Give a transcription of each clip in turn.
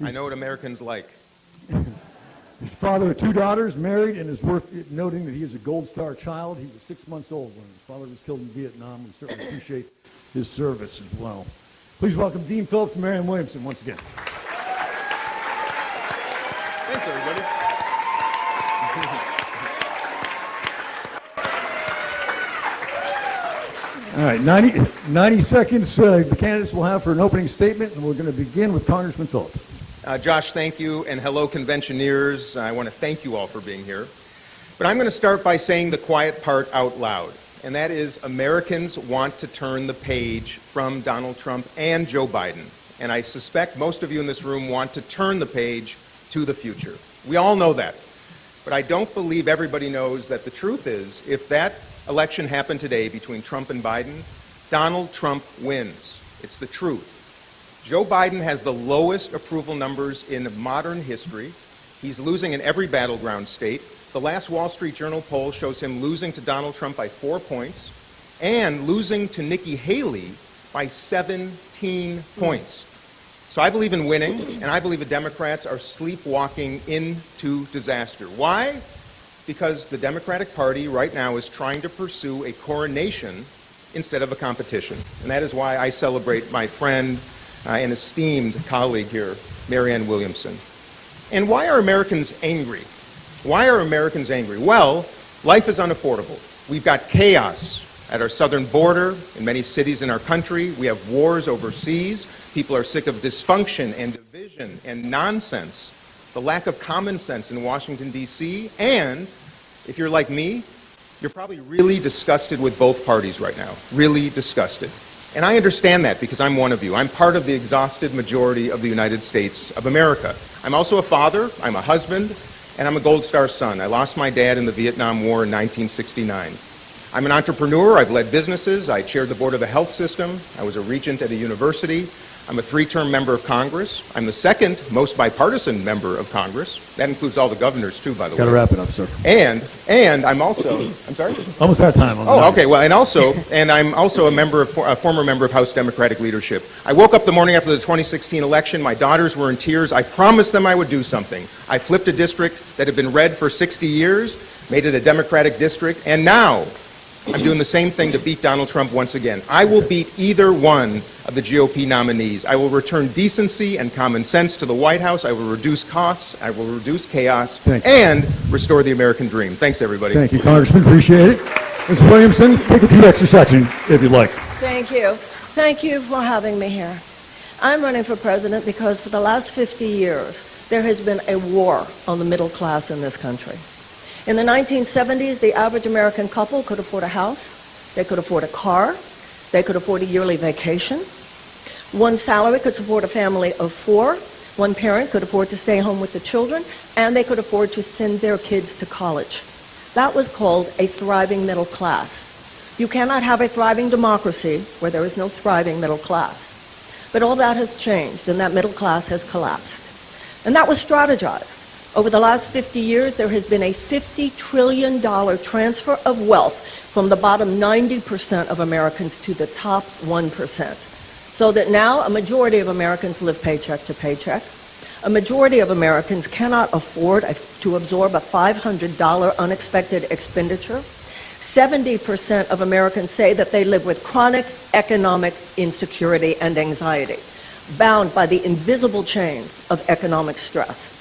I know what Americans like. He's father of 2 daughters, married, and is worth noting that he is a Gold Star child. He was 6 months old when his father was killed in Vietnam. We certainly appreciate his service as well. Please welcome Dean Phillips and Marianne Williamson once again. Thanks, everybody. All right, 90 seconds the candidates will have for an opening statement, and we're going to begin with Congressman Phillips. Josh, thank you, and hello, conventioneers. I want to thank you all for being here. But I'm going to start by saying the quiet part out loud, and that is Americans want to turn the page from Donald Trump and Joe Biden. And I suspect most of you in this room want to turn the page to the future. We all know that. But I don't believe everybody knows that the truth is, if that election happened today between Trump and Biden, Donald Trump wins. It's the truth. Joe Biden has the lowest approval numbers in modern history. He's losing in every battleground state. The last Wall Street Journal poll shows him losing to Donald Trump by 4 points and losing to Nikki Haley by 17 points. So I believe in winning, and I believe the Democrats are sleepwalking into disaster. Why? Because the Democratic Party right now is trying to pursue a coronation instead of a competition. And that is why I celebrate my friend and esteemed colleague here, Marianne Williamson. And why are Americans angry? Why are Americans angry? Well, life is unaffordable. We've got chaos at our southern border, in many cities in our country. We have wars overseas. People are sick of dysfunction and division and nonsense, the lack of common sense in Washington, D.C., and if you're like me, you're probably really disgusted with both parties right now, really disgusted. And I understand that because I'm one of you. I'm part of the exhausted majority of the United States of America. I'm also a father, I'm a husband, and I'm a Gold Star son. I lost my dad in the Vietnam War in 1969. I'm an entrepreneur, I've led businesses, I chaired the board of a health system, I was a regent at a university, I'm a 3-term member of Congress. I'm the second most bipartisan member of Congress. That includes all the governors, too, by the way. Got to wrap it up, sir. And I'm also, I'm sorry? Almost out of time. Oh, okay. Well, and I'm also a former member of House Democratic leadership. I woke up the morning after the 2016 election. My daughters were in tears. I promised them I would do something. I flipped a district that had been red for 60 years, made it a Democratic district, and now I'm doing the same thing to beat Donald Trump once again. I will beat either one of the GOP nominees. I will return decency and common sense to the White House. I will reduce costs. I will reduce chaos and restore the American dream. Thanks, everybody. Thank you, Congressman. Appreciate it. Ms. Williamson, take a few extra seconds if you'd like. Thank you. Thank you for having me here. I'm running for president because for the last 50 years, there has been a war on the middle class in this country. In the 1970s, the average American couple could afford a house, they could afford a car, they could afford a yearly vacation. One salary could support a family of 4. One parent could afford to stay home with the children, and they could afford to send their kids to college. That was called a thriving middle class. You cannot have a thriving democracy where there is no thriving middle class. But all that has changed, and that middle class has collapsed. And that was strategized. Over the last 50 years, there has been a $50 trillion transfer of wealth from the bottom 90% of Americans to the top 1%. So that now a majority of Americans live paycheck to paycheck. A majority of Americans cannot afford to absorb a $500 unexpected expenditure. 70% of Americans say that they live with chronic economic insecurity and anxiety, bound by the invisible chains of economic stress.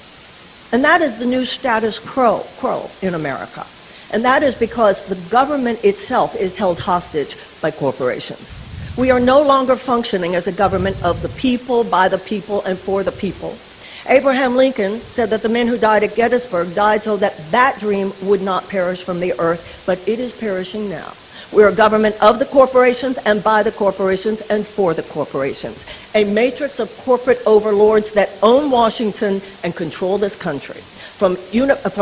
And that is the new status quo in America. And that is because the government itself is held hostage by corporations. We are no longer functioning as a government of the people, by the people, and for the people. Abraham Lincoln said that the men who died at Gettysburg died so that that dream would not perish from the earth, but it is perishing now. We're a government of the corporations and by the corporations and for the corporations. A matrix of corporate overlords that own Washington and control this country. From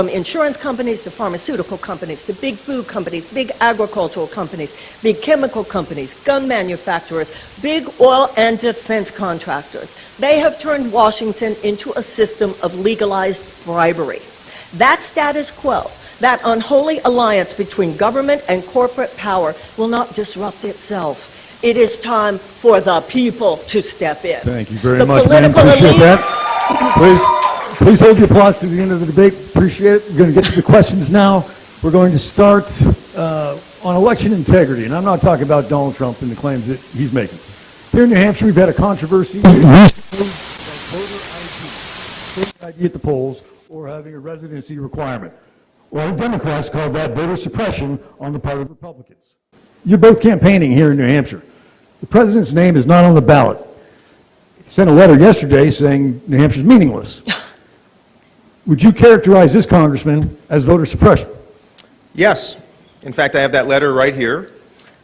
insurance companies to pharmaceutical companies to big food companies, big agricultural companies, big chemical companies, gun manufacturers, big oil and defense contractors. They have turned Washington into a system of legalized bribery. That status quo, that unholy alliance between government and corporate power will not disrupt itself. It is time for the people to step in. Thank you very much, ma'am. Appreciate that. Please hold your applause to the end of the debate. Appreciate it. We're going to get to the questions now. We're going to start on election integrity, and I'm not talking about Donald Trump and the claims that he's making. Here in New Hampshire, we've had a controversy about voter ID at the polls or having a residency requirement. Well, Democrats call that voter suppression on the part of Republicans. You're both campaigning here in New Hampshire. The president's name is not on the ballot. He sent a letter yesterday saying New Hampshire's meaningless. Would you characterize this, Congressman, as voter suppression? Yes. In fact, I have that letter right here.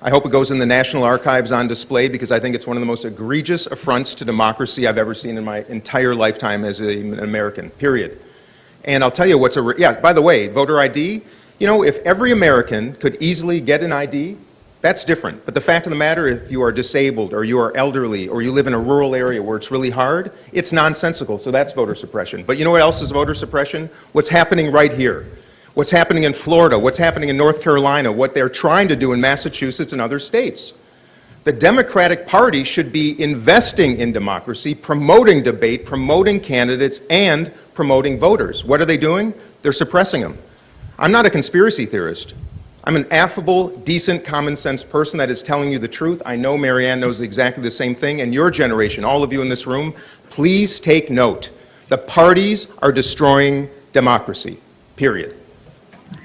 I hope it goes in the National Archives on display because I think it's one of the most egregious affronts to democracy I've ever seen in my entire lifetime as an American, period. And I'll tell you what's by the way, voter ID, you know, if every American could easily get an ID, that's different. But the fact of the matter, if you are disabled or you are elderly or you live in a rural area where it's really hard, it's nonsensical, so that's voter suppression. But you know what else is voter suppression? What's happening right here. What's happening in Florida, what's happening in North Carolina, what they're trying to do in Massachusetts and other states. The Democratic Party should be investing in democracy, promoting debate, promoting candidates, and promoting voters. What are they doing? They're suppressing them. I'm not a conspiracy theorist. I'm an affable, decent, common sense person that is telling you the truth. I know Marianne knows exactly the same thing, and your generation, all of you in this room, please take note. The parties are destroying democracy, period.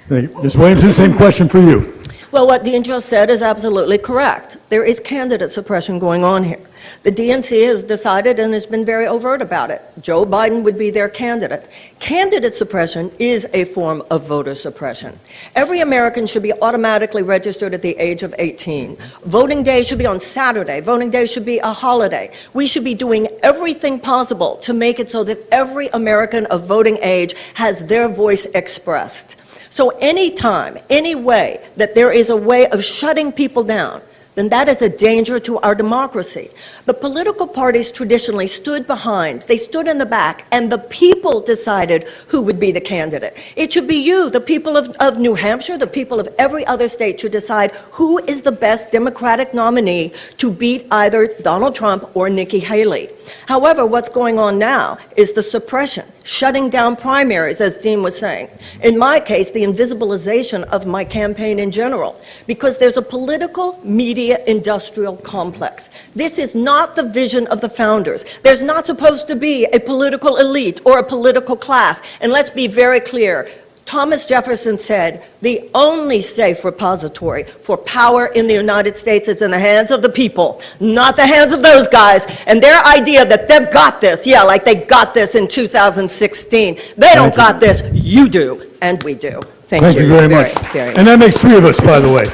Thank you. Ms. Williamson, same question for you. Well, what Dean just said is absolutely correct. There is candidate suppression going on here. The DNC has decided and has been very overt about it. Joe Biden would be their candidate. Candidate suppression is a form of voter suppression. Every American should be automatically registered at the age of 18. Voting day should be on Saturday. Voting day should be a holiday. We should be doing everything possible to make it so that every American of voting age has their voice expressed. So any time, any way that there is a way of shutting people down, then that is a danger to our democracy. The political parties traditionally stood behind, they stood in the back, and the people decided who would be the candidate. It should be you, the people of New Hampshire, the people of every other state, to decide who is the best Democratic nominee to beat either Donald Trump or Nikki Haley. However, what's going on now is the suppression, shutting down primaries, as Dean was saying. In my case, the invisibilization of my campaign in general, because there's a political media industrial complex. This is not the vision of the founders. There's not supposed to be a political elite or a political class. And let's be very clear. Thomas Jefferson said, the only safe repository for power in the United States is in the hands of the people, not the hands of those guys. And their idea that they've got this, yeah, like they got this in 2016. They don't got this, you do, and we do. Thank you very much. And that makes three of us, by the way.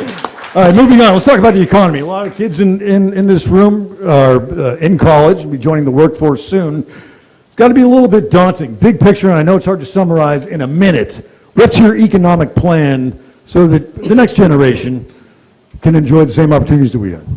All right, moving on. Let's talk about the economy. A lot of kids in this room are in college and be joining the workforce soon. It's got to be a little bit daunting. Big picture, and I know it's hard to summarize in a minute. What's your economic plan so that the next generation can enjoy the same opportunities that we have?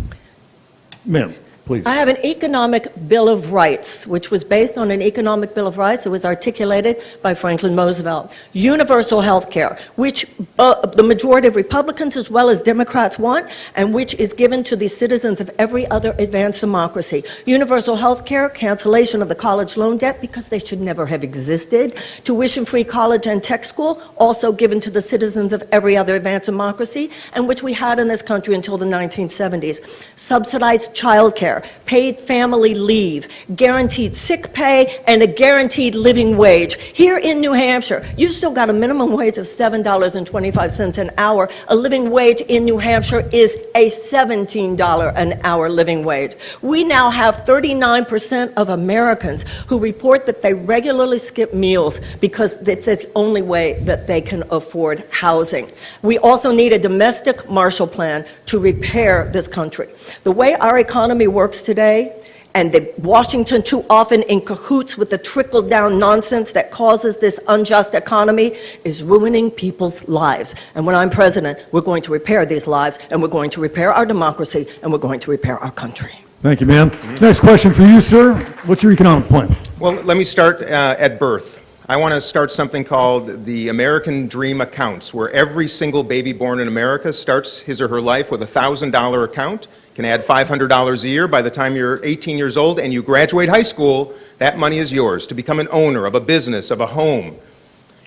Ma'am, please. I have an economic bill of rights, which was based on an economic bill of rights that was articulated by Franklin Roosevelt. Universal health care, which the majority of Republicans as well as Democrats want, and which is given to the citizens of every other advanced democracy. Universal health care, cancellation of the college loan debt because they should never have existed. Tuition-free college and tech school, also given to the citizens of every other advanced democracy, and which we had in this country until the 1970s. Subsidized child care, paid family leave, guaranteed sick pay, and a guaranteed living wage. Here in New Hampshire, you've still got a minimum wage of $7.25 an hour. A living wage in New Hampshire is a $17 an hour living wage. We now have 39% of Americans who report that they regularly skip meals because it's the only way that they can afford housing. We also need a domestic Marshall Plan to repair this country. The way our economy works today, and Washington too often in cahoots with the trickle-down nonsense that causes this unjust economy, is ruining people's lives. And when I'm president, we're going to repair these lives, and we're going to repair our democracy, and we're going to repair our country. Thank you, ma'am. Next question for you, sir. What's your economic plan? Well, let me start at birth. I want to start something called the American Dream Accounts, where every single baby born in America starts his or her life with a $1,000 account. can add $500 a year. By the time you're 18 years old and you graduate high school, that money is yours to become an owner of a business, of a home.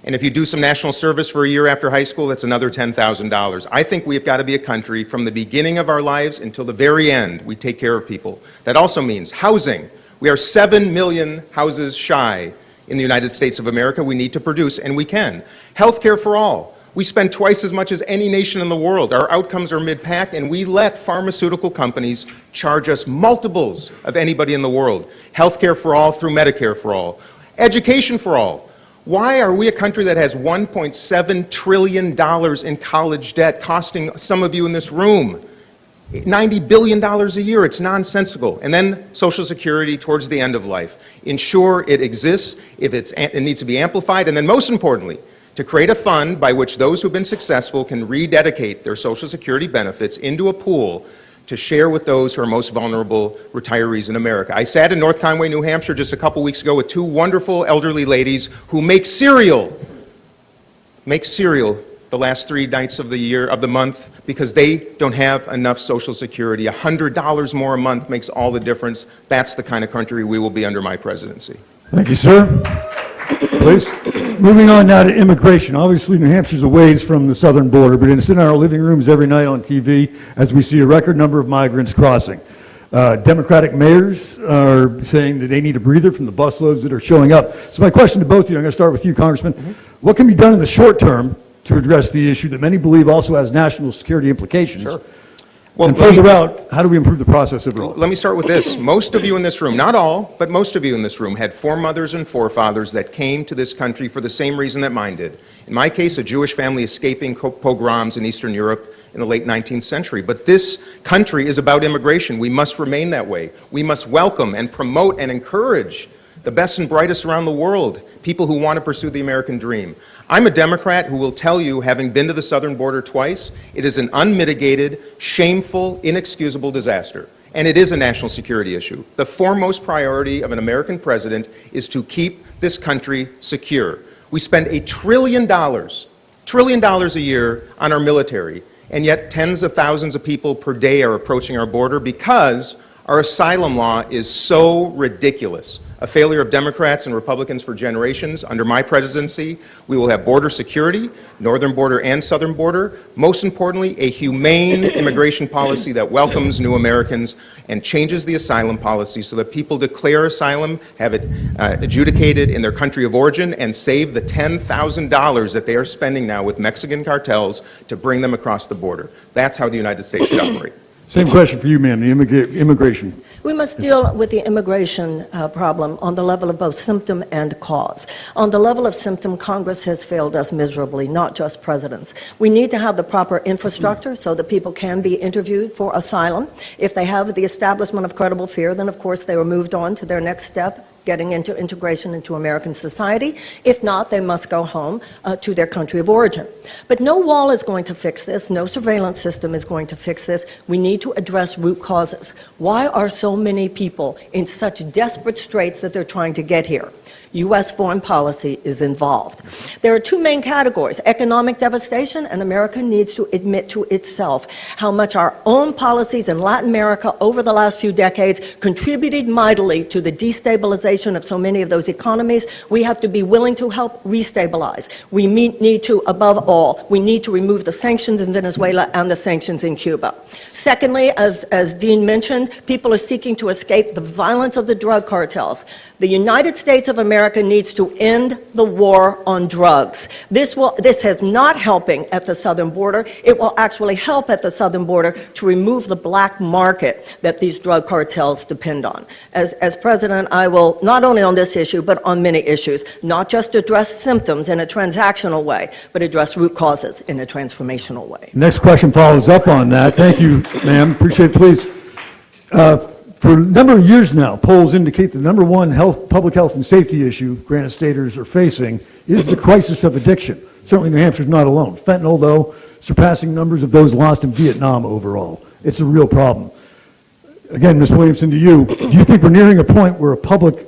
And if you do some national service for a year after high school, that's another $10,000. I think we've got to be a country from the beginning of our lives until the very end, we take care of people. That also means housing. We are 7 million houses shy in the United States of America. We need to produce, and we can. Healthcare for all. We spend twice as much as any nation in the world. Our outcomes are mid-pack, and we let pharmaceutical companies charge us multiples of anybody in the world. Healthcare for all through Medicare for all. Education for all. Why are we a country that has $1.7 trillion in college debt, costing some of you in this room $90 billion a year? It's nonsensical. And then Social Security towards the end of life. Ensure it exists, if it needs to be amplified, and then most importantly, to create a fund by which those who've been successful can rededicate their Social Security benefits into a pool to share with those who are most vulnerable retirees in America. I sat in North Conway, New Hampshire just a couple weeks ago with two wonderful elderly ladies who make cereal the last 3 nights of the month because they don't have enough Social Security. $100 more a month makes all the difference. That's the kind of country we will be under my presidency. Thank you, sir. Please. Moving on now to immigration. Obviously, New Hampshire's a ways from the southern border, but it's in our living rooms every night on TV as we see a record number of migrants crossing. Democratic mayors are saying that they need a breather from the busloads that are showing up. So my question to both of you, I'm going to start with you, Congressman. What can be done in the short term to address the issue that many believe also has national security implications? Sure. Well, and further out, how do we improve the process overall? Let me start with this. Most of you in this room, not all, but most of you in this room had foremothers and forefathers that came to this country for the same reason that mine did. In my case, a Jewish family escaping pogroms in Eastern Europe in the late 19th century. But this country is about immigration. We must remain that way. We must welcome and promote and encourage the best and brightest around the world, people who want to pursue the American dream. I'm a Democrat who will tell you, having been to the southern border twice, it is an unmitigated, shameful, inexcusable disaster. And it is a national security issue. The foremost priority of an American president is to keep this country secure. We spend $1 trillion a year on our military, and yet tens of thousands of people per day are approaching our border because our asylum law is so ridiculous. A failure of Democrats and Republicans for generations. Under my presidency, we will have border security, northern border and southern border. Most importantly, a humane immigration policy that welcomes new Americans and changes the asylum policy so that people declare asylum, have it adjudicated in their country of origin, and save the $10,000 that they are spending now with Mexican cartels to bring them across the border. That's how the United States should operate. Same question for you, ma'am, the immigration. We must deal with the immigration problem on the level of both symptom and cause. On the level of symptom, Congress has failed us miserably, not just presidents. We need to have the proper infrastructure so that people can be interviewed for asylum. If they have the establishment of credible fear, then of course they are moved on to their next step, getting into integration into American society. If not, they must go home to their country of origin. But no wall is going to fix this. No surveillance system is going to fix this. We need to address root causes. Why are so many people in such desperate straits that they're trying to get here? U.S. foreign policy is involved. There are two main categories, economic devastation, and America needs to admit to itself how much our own policies in Latin America over the last few decades contributed mightily to the destabilization of so many of those economies. We have to be willing to help restabilize. We need to, above all, we need to remove the sanctions in Venezuela and the sanctions in Cuba. Secondly, as Dean mentioned, people are seeking to escape the violence of the drug cartels. The United States of America needs to end the war on drugs. This is not helping at the southern border. It will actually help at the southern border to remove the black market that these drug cartels depend on. As president, I will, not only on this issue, but on many issues, not just address symptoms in a transactional way, but address root causes in a transformational way. Next question follows up on that. Thank you, ma'am. Appreciate it, please. For a number of years now, polls indicate the number one public health and safety issue Granite Staters are facing is the crisis of addiction. Certainly New Hampshire's not alone. Fentanyl, though, surpassing numbers of those lost in Vietnam overall. It's a real problem. Again, Ms. Williamson, to you, do you think we're nearing a point where a public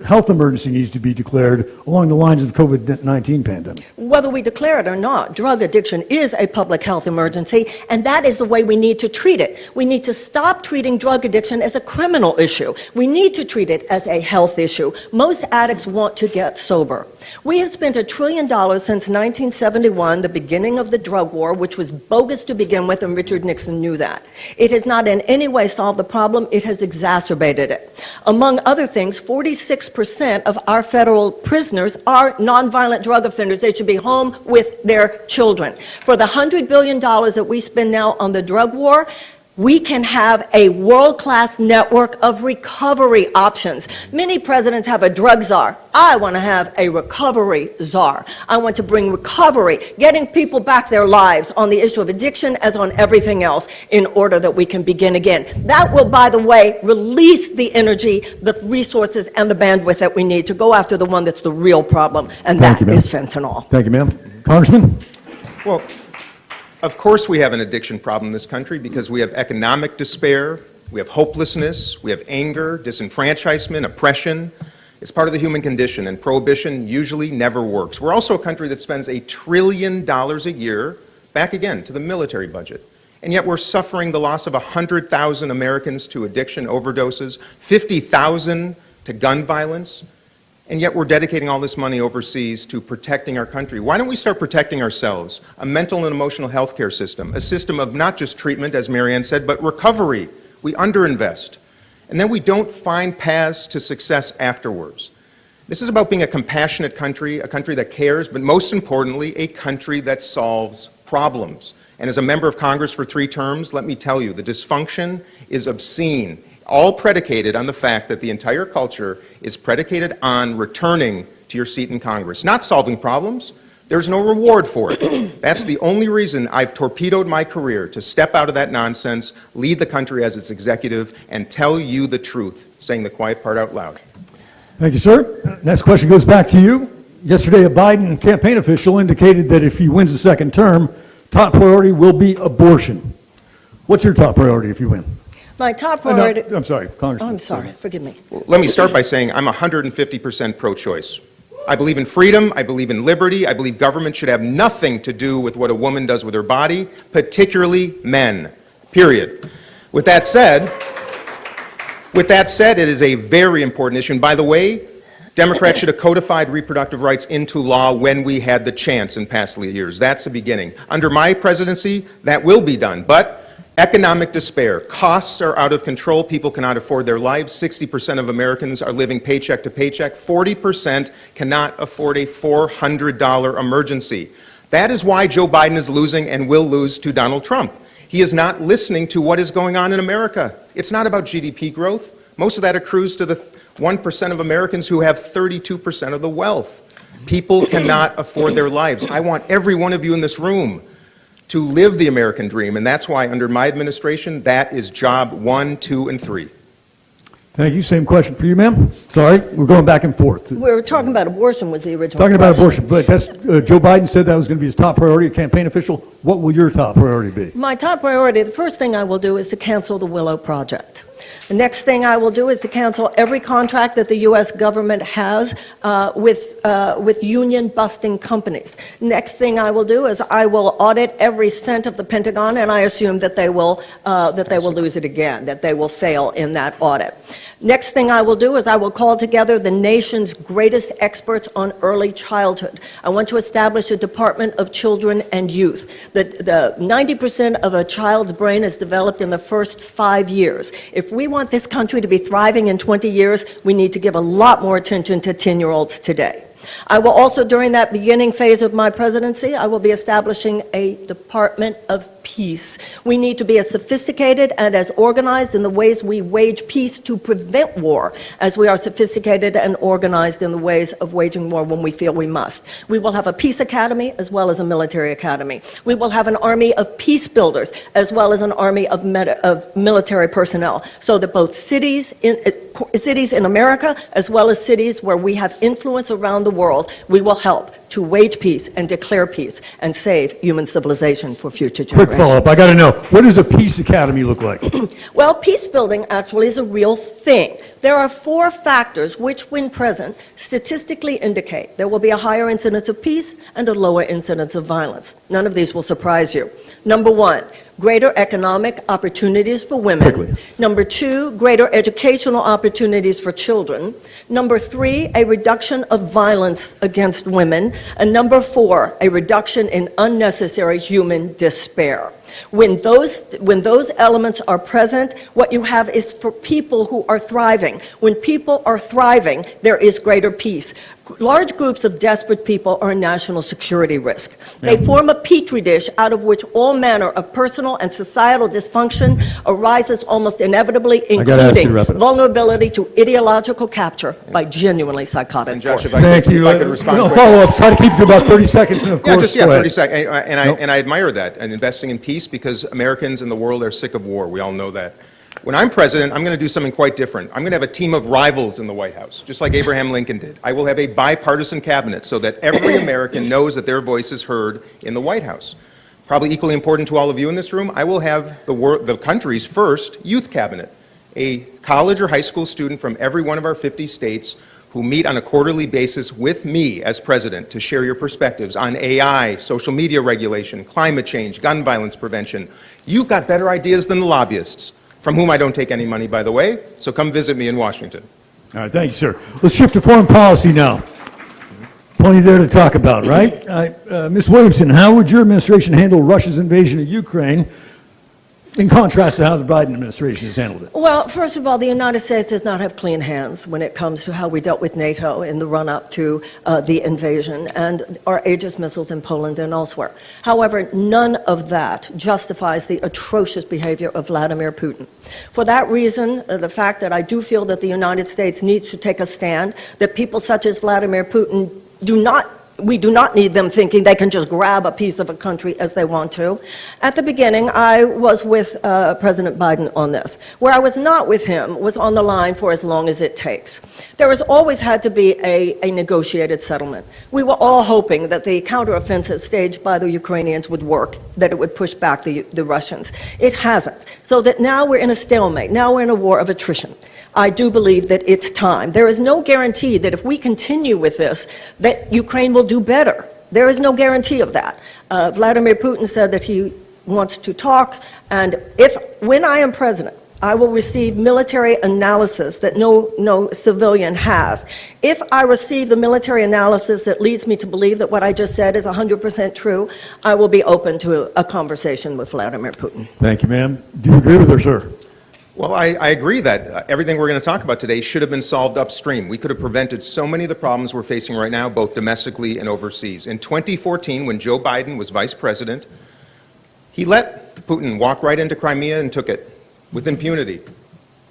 health emergency needs to be declared along the lines of the COVID-19 pandemic. Whether we declare it or not, drug addiction is a public health emergency, and that is the way we need to treat it. We need to stop treating drug addiction as a criminal issue. We need to treat it as a health issue. Most addicts want to get sober. We have spent $1 trillion since 1971, the beginning of the drug war, which was bogus to begin with, and Richard Nixon knew that. It has not in any way solved the problem. It has exacerbated it. Among other things, 46% of our federal prisoners are nonviolent drug offenders. They should be home with their children. For the $100 billion that we spend now on the drug war, we can have a world-class network of recovery options. Many presidents have a drug czar. I want to have a recovery czar. I want to bring recovery, getting people back their lives on the issue of addiction as on everything else in order that we can begin again. That will, by the way, release the energy, the resources, and the bandwidth that we need to go after the one that's the real problem, and that is fentanyl. Thank you, ma'am. Congressman? Well, of course we have an addiction problem in this country because we have economic despair, we have hopelessness, we have anger, disenfranchisement, oppression. It's part of the human condition, and prohibition usually never works. We're also a country that spends $1 trillion a year, back again, to the military budget. And yet we're suffering the loss of 100,000 Americans to addiction overdoses, 50,000 to gun violence. And yet we're dedicating all this money overseas to protecting our country. Why don't we start protecting ourselves? A mental and emotional health care system, a system of not just treatment, as Marianne said, but recovery. We underinvest. And then we don't find paths to success afterwards. This is about being a compassionate country, a country that cares, but most importantly, a country that solves problems. And as a member of Congress for 3 terms, let me tell you, the dysfunction is obscene. All predicated on the fact that the entire culture is predicated on returning to your seat in Congress, not solving problems. There's no reward for it. That's the only reason I've torpedoed my career, to step out of that nonsense, lead the country as its executive, and tell you the truth, saying the quiet part out loud. Thank you, sir. Next question goes back to you. Yesterday, a Biden campaign official indicated that if he wins the second term, top priority will be abortion. What's your top priority if you win? My top priority... No, I'm sorry, Congressman. Oh, I'm sorry. Forgive me. Well, let me start by saying I'm 150% pro-choice. I believe in freedom, I believe in liberty, I believe government should have nothing to do with what a woman does with her body, particularly men, period. With that said, it is a very important issue. And by the way, Democrats should have codified reproductive rights into law when we had the chance in past years. That's the beginning. Under my presidency, that will be done. But economic despair, costs are out of control, people cannot afford their lives, 60% of Americans are living paycheck to paycheck, 40% cannot afford a $400 emergency. That is why Joe Biden is losing and will lose to Donald Trump. He is not listening to what is going on in America. It's not about GDP growth. Most of that accrues to the 1% of Americans who have 32% of the wealth. People cannot afford their lives. I want every one of you in this room to live the American dream, and that's why under my administration, that is job 1, 2, and 3. Thank you. Same question for you, ma'am. Sorry, we're going back and forth. We were talking about abortion was the original Talking about question. abortion, but that's, Joe Biden said that was going to be his top priority, a campaign official. What will your top priority be? My top priority, the first thing I will do is to cancel the Willow Project. The next thing I will do is to cancel every contract that the U.S. government has with union-busting companies. Next thing I will do is I will audit every cent of the Pentagon, and I assume that they will lose it again, that they will fail in that audit. Next thing I will do is I will call together the nation's greatest experts on early childhood. I want to establish a Department of Children and Youth. The 90% of a child's brain is developed in the first 5 years. If we want this country to be thriving in 20 years, we need to give a lot more attention to 10-year-olds today. I will also, during that beginning phase of my presidency, I will be establishing a Department of Peace. We need to be as sophisticated and as organized in the ways we wage peace to prevent war as we are sophisticated and organized in the ways of waging war when we feel we must. We will have a peace academy as well as a military academy. We will have an army of peace builders as well as an army of military personnel, so that both cities in America as well as cities where we have influence around the world, we will help to wage peace and declare peace and save human civilization for future Quick generations. follow-up. I got to know, what does a peace academy look like? Well, peace building actually is a real thing. There are 4 factors which, when present, statistically indicate there will be a higher incidence of peace and a lower incidence of violence. None of these will surprise you. Number 1, greater economic opportunities for women. Quickly. Number 2, greater educational opportunities for children. Number 3, a reduction of violence against women. And number 4, a reduction in unnecessary human despair. When those elements are present, what you have is for people who are thriving. When people are thriving, there is greater peace. Large groups of desperate people are a national security risk. They form a petri dish out of which all manner of personal and societal dysfunction arises almost inevitably, gotta ask you including to wrap it up. vulnerability to ideological capture by genuinely psychotic And Josh, forces. Thank you. If I could respond No, quickly. follow-ups. Try to keep it to about 30 seconds, and of Yeah, course, go 30 ahead. seconds. Nope. And I admire that, and investing in peace, because Americans in the world are sick of war. We all know that. When I'm president, I'm going to do something quite different. I'm going to have a team of rivals in the White House, just like Abraham Lincoln did. I will have a bipartisan cabinet so that every American knows that their voice is heard in the White House. Probably equally important to all of you in this room, I will have the country's first youth cabinet, a college or high school student from every one of our 50 states who meet on a quarterly basis with me as president to share your perspectives on AI, social media regulation, climate change, gun violence prevention. You've got better ideas than the lobbyists, from whom I don't take any money, by the way, so come visit me in Washington. All right, thank you, sir. Let's shift to foreign policy now. Plenty there to talk about, right? Ms. Williamson, how would your administration handle Russia's invasion of Ukraine in contrast to how the Biden administration has handled it? Well, first of all, the United States does not have clean hands when it comes to how we dealt with NATO in the run-up to the invasion and our Aegis missiles in Poland and elsewhere. However, none of that justifies the atrocious behavior of Vladimir Putin. For that reason, the fact that I do feel that the United States needs to take a stand, that people such as Vladimir Putin we do not need them thinking they can just grab a piece of a country as they want to. At the beginning, I was with President Biden on this. Where I was not with him was on the line for as long as it takes. There has always had to be a negotiated settlement. We were all hoping that the counteroffensive staged by the Ukrainians would work, that it would push back the Russians. It hasn't. So that now we're in a stalemate. Now we're in a war of attrition. I do believe that it's time. There is no guarantee that if we continue with this, that Ukraine will do better. There is no guarantee of that. Vladimir Putin said that he wants to talk, and when I am president, I will receive military analysis that no civilian has. If I receive the military analysis that leads me to believe that what I just said is 100% true, I will be open to a conversation with Vladimir Putin. Thank you, ma'am. Do you agree with her, sir? Well, I agree that everything we're going to talk about today should have been solved upstream. We could have prevented so many of the problems we're facing right now, both domestically and overseas. In 2014, when Joe Biden was vice president, he let Putin walk right into Crimea and took it with impunity.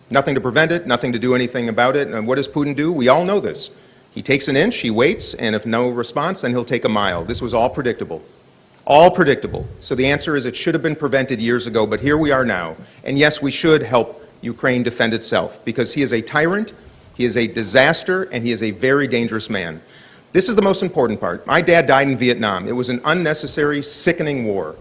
Nothing to prevent it, nothing to do anything about it. And what does Putin do? We all know this. He takes an inch, he waits, and if no response, then he'll take a mile. This was all predictable. All predictable. So the answer is it should have been prevented years ago, but here we are now. And yes, we should help Ukraine defend itself, because he is a tyrant, he is a disaster, and he is a very dangerous man. This is the most important part. My dad died in Vietnam. It was an unnecessary, sickening war.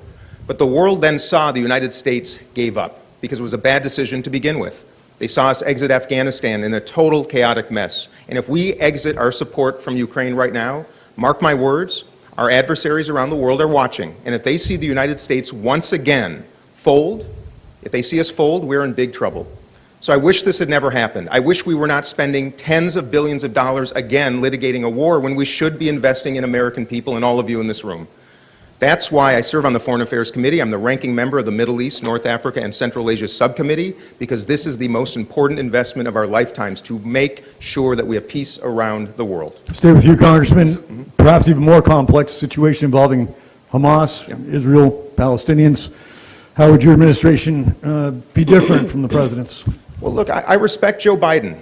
But the world then saw the United States gave up, because it was a bad decision to begin with. They saw us exit Afghanistan in a total chaotic mess. And if we exit our support from Ukraine right now, mark my words, our adversaries around the world are watching, and if they see the United States once again fold, if they see us fold, we're in big trouble. So I wish this had never happened. I wish we were not spending tens of billions of dollars again litigating a war when we should be investing in American people and all of you in this room. That's why I serve on the Foreign Affairs Committee. I'm the ranking member of the Middle East, North Africa, and Central Asia Subcommittee, because this is the most important investment of our lifetimes, to make sure that we have peace around the world. Stay with you, Congressman. Perhaps even more complex situation involving Hamas, Israel, Palestinians. How would your administration be different from the president's? Well, look, I respect Joe Biden,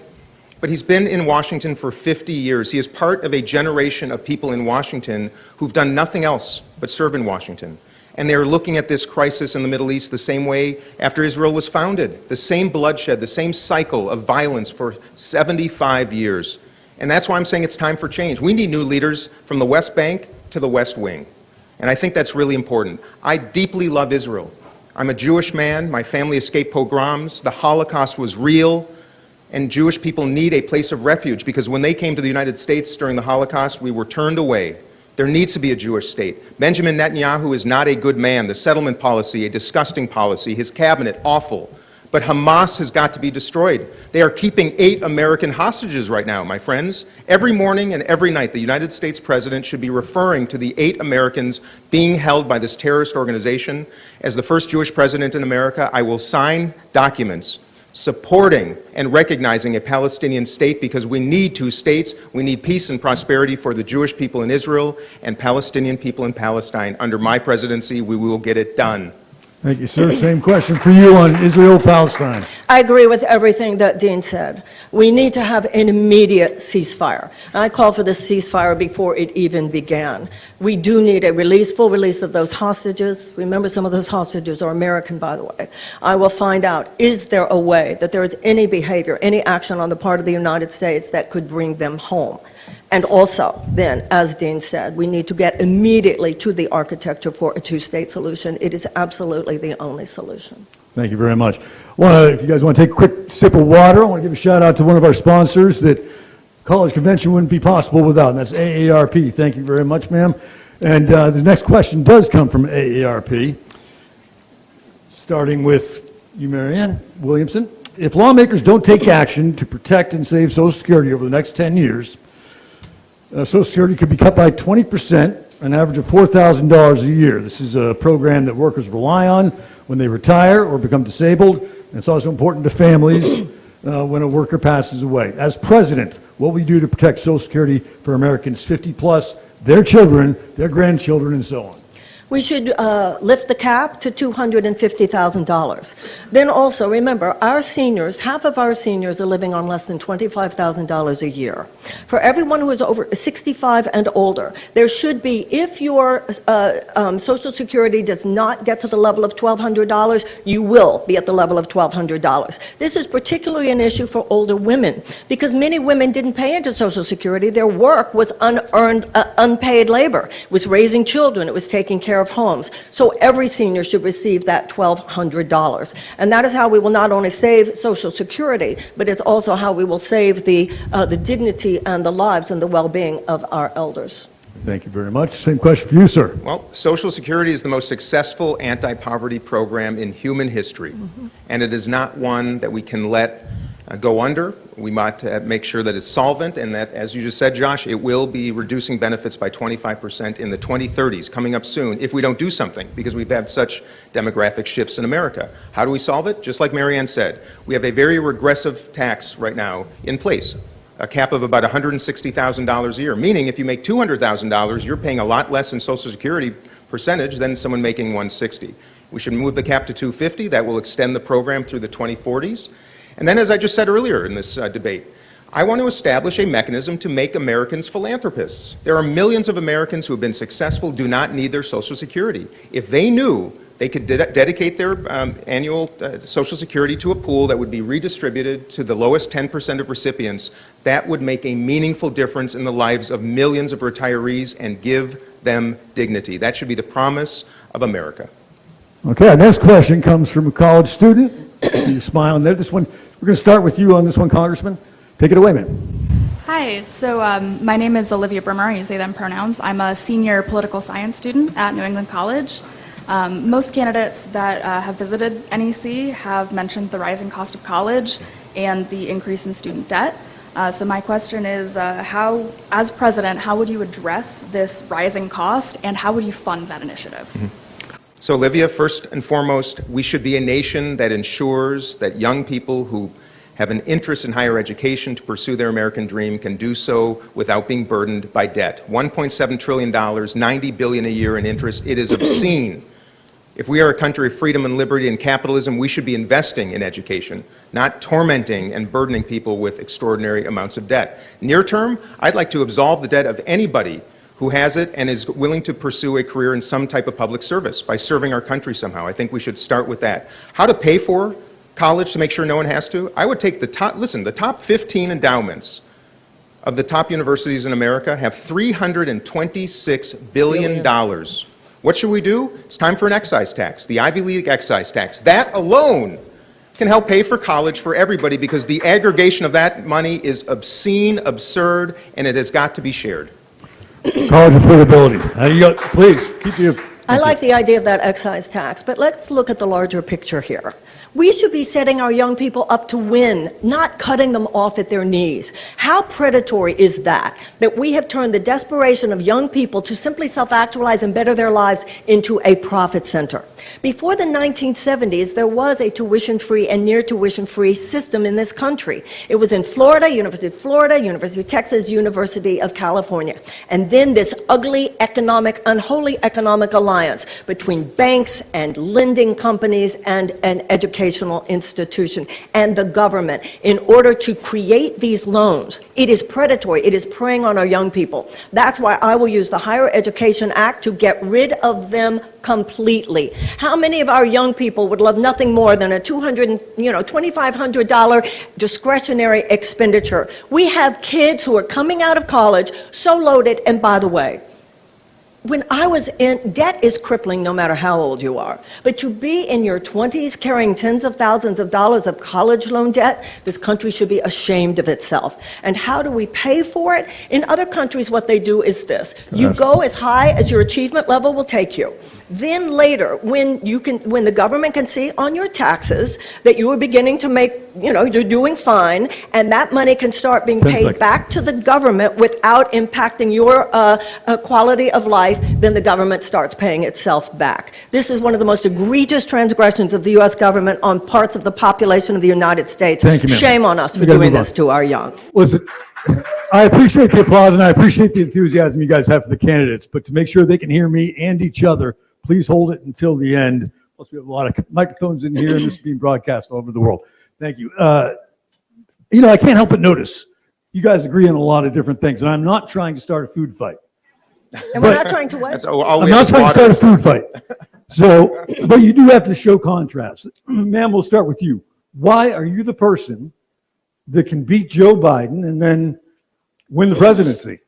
but he's been in Washington for 50 years. He is part of a generation of people in Washington who've done nothing else but serve in Washington. And they're looking at this crisis in the Middle East the same way after Israel was founded, the same bloodshed, the same cycle of violence for 75 years. And that's why I'm saying it's time for change. We need new leaders from the West Bank to the West Wing. And I think that's really important. I deeply love Israel. I'm a Jewish man. My family escaped pogroms. The Holocaust was real. And Jewish people need a place of refuge because when they came to the United States during the Holocaust, we were turned away. There needs to be a Jewish state. Benjamin Netanyahu is not a good man. The settlement policy, a disgusting policy. His cabinet, awful. But Hamas has got to be destroyed. They are keeping 8 American hostages right now, my friends. Every morning and every night, the United States president should be referring to the 8 Americans being held by this terrorist organization. As the first Jewish president in America, I will sign documents supporting and recognizing a Palestinian state because we need 2 states. We need peace and prosperity for the Jewish people in Israel and Palestinian people in Palestine. Under my presidency, we will get it done. Thank you, sir. Same question for you on Israel-Palestine. I agree with everything that Dean said. We need to have an immediate ceasefire. And I called for this ceasefire before it even began. We do need a full release of those hostages. Remember, some of those hostages are American, by the way. I will find out, is there a way that there is any behavior, any action on the part of the United States that could bring them home? And also, then, as Dean said, we need to get immediately to the architecture for a 2-state solution. It is absolutely the only solution. Thank you very much. If you guys want to take a quick sip of water, I want to give a shout out to one of our sponsors that college convention wouldn't be possible without, and that's AARP. Thank you very much, ma'am. And the next question does come from AARP, starting with you, Marianne Williamson. If lawmakers don't take action to protect and save Social Security over the next 10 years, Social Security could be cut by 20%, an average of $4,000 a year. This is a program that workers rely on when they retire or become disabled. And it's also important to families when a worker passes away. As president, what will you do to protect Social Security for Americans 50 plus, their children, their grandchildren, and so on? We should lift the cap to $250,000. Then also, remember, our seniors, half of our seniors are living on less than $25,000 a year. For everyone who is over 65 and older, there should be, if your Social Security does not get to the level of $1,200, you will be at the level of $1,200. This is particularly an issue for older women because many women didn't pay into Social Security. Their work was unearned, unpaid labor. It was raising children. It was taking care of homes. So every senior should receive that $1,200. And that is how we will not only save Social Security, but it's also how we will save the dignity and the lives and the well-being of our elders. Thank you very much. Same question for you, sir. Well, Social Security is the most successful anti-poverty program in human history, and it is not one that we can let go under. We might make sure that it's solvent and that, as you just said, Josh, it will be reducing benefits by 25% in the 2030s, coming up soon, if we don't do something, because we've had such demographic shifts in America. How do we solve it? Just like Marianne said, we have a very regressive tax right now in place, a cap of about $160,000 a year, meaning if you make $200,000, you're paying a lot less in Social Security percentage than someone making $160,000. We should move the cap to $250,000. That will extend the program through the 2040s. And then, as I just said earlier in this debate, I want to establish a mechanism to make Americans philanthropists. There are millions of Americans who have been successful, do not need their Social Security. If they knew they could dedicate their annual Social Security to a pool that would be redistributed to the lowest 10% of recipients, that would make a meaningful difference in the lives of millions of retirees and give them dignity. That should be the promise of America. Okay, our next question comes from a college student. You're smiling there. This one, we're going to start with you on this one, Congressman. Take it away, man. Hi, so my name is Olivia Brimmer. I use they, them pronouns. I'm a senior political science student at New England College. Most candidates that have visited NEC have mentioned the rising cost of college and the increase in student debt. So my question is, how, as president, how would you address this rising cost and how would you fund that initiative? So Olivia, first and foremost, we should be a nation that ensures that young people who have an interest in higher education to pursue their American dream can do so without being burdened by debt. $1.7 trillion, $90 billion a year in interest. It is obscene. If we are a country of freedom and liberty and capitalism, we should be investing in education, not tormenting and burdening people with extraordinary amounts of debt. Near term, I'd like to absolve the debt of anybody who has it and is willing to pursue a career in some type of public service by serving our country somehow. I think we should start with that. How to pay for college to make sure no one has to? I would take the top 15 endowments of the top universities in America have $326 billion. What should we do? It's time for an excise tax, the Ivy League excise tax. That alone can help pay for college for everybody because the aggregation of that money is obscene, absurd, and it has got to be shared. College affordability. Please, keep your... I like the idea of that excise tax, but let's look at the larger picture here. We should be setting our young people up to win, not cutting them off at their knees. How predatory is that we have turned the desperation of young people to simply self-actualize and better their lives into a profit center? Before the 1970s, there was a tuition-free and near tuition-free system in this country. It was in Florida, University of Texas, University of California. And then this ugly unholy economic alliance between banks and lending companies and an educational institution and the government in order to create these loans. It is predatory. It is preying on our young people. That's why I will use the Higher Education Act to get rid of them completely. How many of our young people would love nothing more than a $2,500 discretionary expenditure? We have kids who are coming out of college so loaded, and by the way, when I was in, debt is crippling no matter how old you are. But to be in your 20s carrying tens of thousands of dollars of college loan debt, this country should be ashamed of itself. And how do we pay for it? In other countries, what they do is this. You go as high as your achievement level will take you. Then later, when the government can see on your taxes that you are beginning to make, you're doing fine, and that money can start being paid back to the government without impacting your quality of life, then the government starts paying itself back. This is one of the most egregious transgressions of the U.S. government on parts of the population of the United States. Thank you, ma'am. Shame on us for doing this to our young. Listen, I appreciate the applause and I appreciate the enthusiasm you guys have for the candidates, but to make sure they can hear me and each other, please hold it until the end. Plus, we have a lot of microphones in here, and this is being broadcast all over the world. Thank you. I can't help but notice you guys agree on a lot of different things, and I'm not trying to start a food fight. And we're not trying to what? I'm not trying to start a food fight. So, but you do have to show contrast. Ma'am, we'll start with you. Why are you the person that can beat Joe Biden and then win the presidency?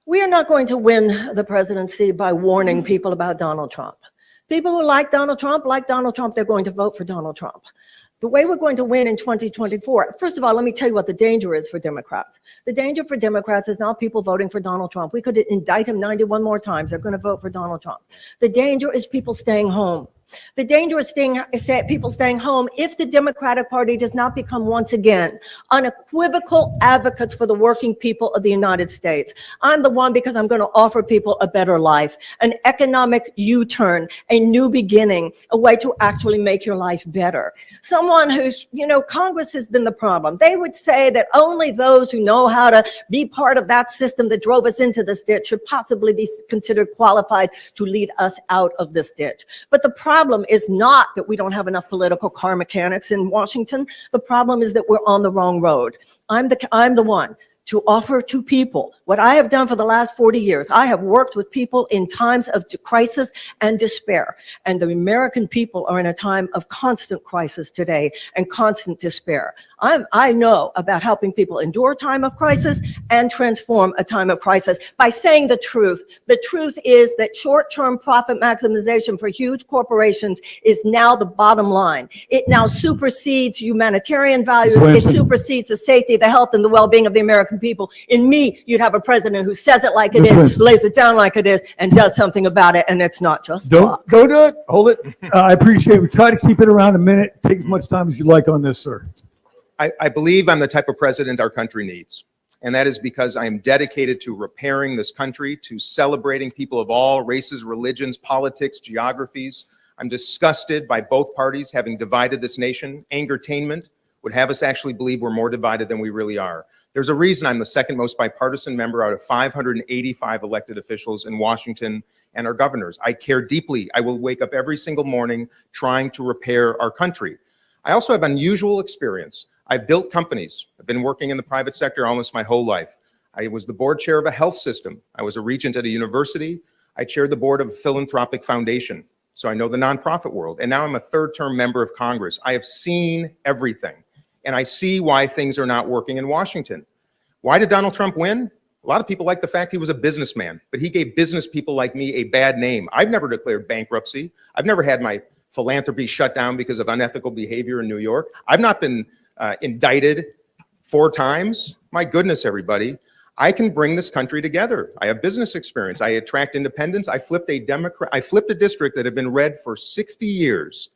We are not going to win the presidency by warning people about Donald Trump. People who like Donald Trump, they're going to vote for Donald Trump. The way we're going to win in 2024, first of all, let me tell you what the danger is for Democrats. The danger for Democrats is not people voting for Donald Trump. We could indict him 91 more times. They're going to vote for Donald Trump. The danger is people staying home. The danger is people staying home if the Democratic Party does not become once again unequivocal advocates for the working people of the United States. I'm the one because I'm going to offer people a better life, an economic U-turn, a new beginning, a way to actually make your life better. Someone who's, Congress has been the problem. They would say that only those who know how to be part of that system that drove us into this ditch should possibly be considered qualified to lead us out of this ditch. But the problem is not that we don't have enough political car mechanics in Washington. The problem is that we're on the wrong road. I'm the one to offer to people what I have done for the last 40 years. I have worked with people in times of crisis and despair. And the American people are in a time of constant crisis today and constant despair. I know about helping people endure a time of crisis and transform a time of crisis by saying the truth. The truth is that short-term profit maximization for huge corporations is now the bottom line. It now supersedes humanitarian values. It supersedes the safety, the health, and the well-being of the American people. In me, you'd have a president who says it like it is, lays it down like it is, and does something about it, and it's not just talk. Don't do it. Hold it. I appreciate it. We try to keep it around a minute. Take as much time as you like on this, sir. I believe I'm the type of president our country needs. And that is because I am dedicated to repairing this country, to celebrating people of all races, religions, politics, geographies. I'm disgusted by both parties having divided this nation. Angertainment would have us actually believe we're more divided than we really are. There's a reason I'm the second most bipartisan member out of 585 elected officials in Washington and our governors. I care deeply. I will wake up every single morning trying to repair our country. I also have unusual experience. I've built companies. I've been working in the private sector almost my whole life. I was the board chair of a health system. I was a regent at a university. I chaired the board of a philanthropic foundation. So I know the nonprofit world. And now I'm a third-term member of Congress. I have seen everything. And I see why things are not working in Washington. Why did Donald Trump win? A lot of people like the fact he was a businessman, but he gave business people like me a bad name. I've never declared bankruptcy. I've never had my philanthropy shut down because of unethical behavior in New York. I've not been indicted 4 times. My goodness, everybody. I can bring this country together. I have business experience. I attract independents. I flipped a district that had been red for 60 years.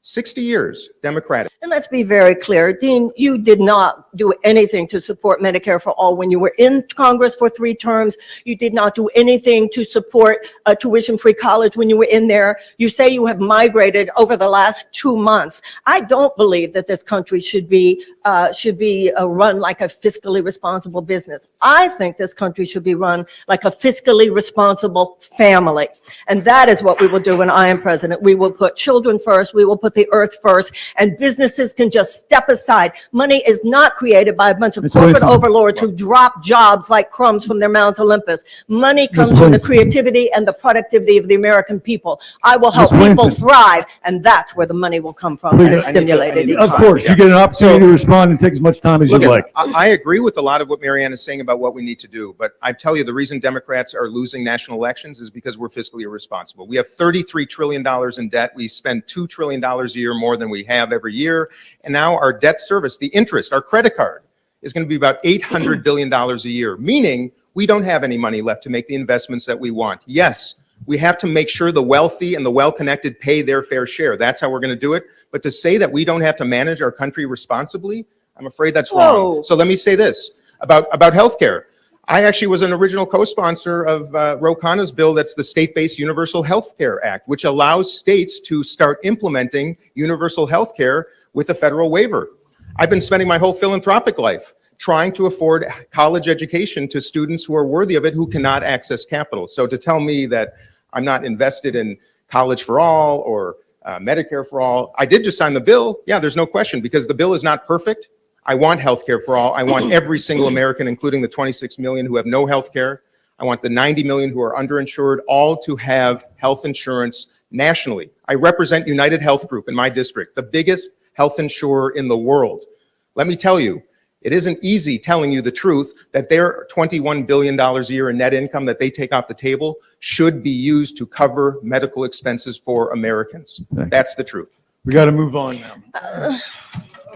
60 years, Democratic. And let's be very clear, Dean, you did not do anything to support Medicare for all when you were in Congress for 3 terms. You did not do anything to support tuition-free college when you were in there. You say you have migrated over the last 2 months. I don't believe that this country should be run like a fiscally responsible business. I think this country should be run like a fiscally responsible family. And that is what we will do when I am president. We will put children first. We will put the earth first, and businesses can just step aside. Money is not created by a bunch of corporate overlords who drop jobs like crumbs from their Mount Olympus. Money comes from the creativity and the productivity of the American people. I will help people thrive, and that's where the money will come from, and stimulated. Of course, you get an opportunity to respond and take as much time as you like. I agree with a lot of what Marianne is saying about what we need to do, but I tell you the reason Democrats are losing national elections is because we're fiscally irresponsible. We have $33 trillion in debt. We spend $2 trillion a year more than we have every year. And now our debt service, the interest, our credit card, is going to be about $800 billion a year, meaning we don't have any money left to make the investments that we want. Yes, we have to make sure the wealthy and the well-connected pay their fair share. That's how we're going to do it. But to say that we don't have to manage our country responsibly, I'm afraid that's wrong. So let me say this about healthcare. I actually was an original co-sponsor of Ro Khanna's bill that's the State-Based Universal Health Care Act, which allows states to start implementing universal health care with a federal waiver. I've been spending my whole philanthropic life trying to afford college education to students who are worthy of it who cannot access capital. So to tell me that I'm not invested in college for all or Medicare for all, I did just sign the bill. Yeah, there's no question, because the bill is not perfect. I want health care for all. I want every single American, including the 26 million who have no health care. I want the 90 million who are underinsured, all to have health insurance nationally. I represent United Health Group in my district, the biggest health insurer in the world. Let me tell you, it isn't easy telling you the truth that their $21 billion a year in net income that they take off the table should be used to cover medical expenses for Americans. That's the truth. We got to move on now.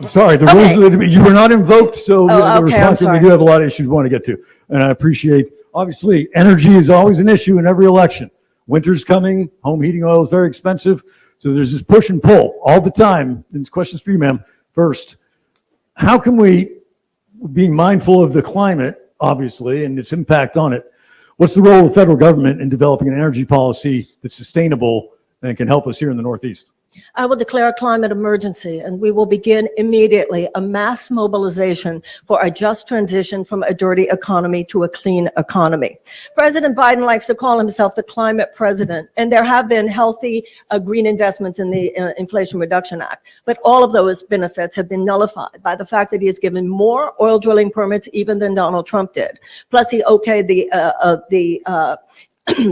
Sorry, the rules, you were not invoked, so the response, we do have a lot of issues we want to get to. And I appreciate, obviously, energy is always an issue in every election. Winter's coming, home heating oil is very expensive, so there's this push and pull all the time. And this question's for you, ma'am. First, how can we, being mindful of the climate, obviously, and its impact on it, what's the role of the federal government in developing an energy policy that's sustainable and can help us here in the Northeast? I will declare a climate emergency, and we will begin immediately a mass mobilization for a just transition from a dirty economy to a clean economy. President Biden likes to call himself the climate president, and there have been healthy green investments in the Inflation Reduction Act, but all of those benefits have been nullified by the fact that he has given more oil drilling permits even than Donald Trump did. Plus, he okayed the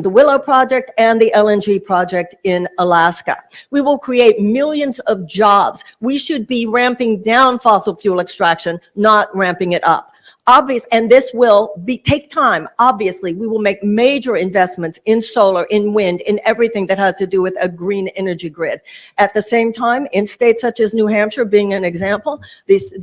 Willow Project and the LNG project in Alaska. We will create millions of jobs. We should be ramping down fossil fuel extraction, not ramping it up. And this will take time. Obviously, we will make major investments in solar, in wind, in everything that has to do with a green energy grid. At the same time, in states such as New Hampshire, being an example, this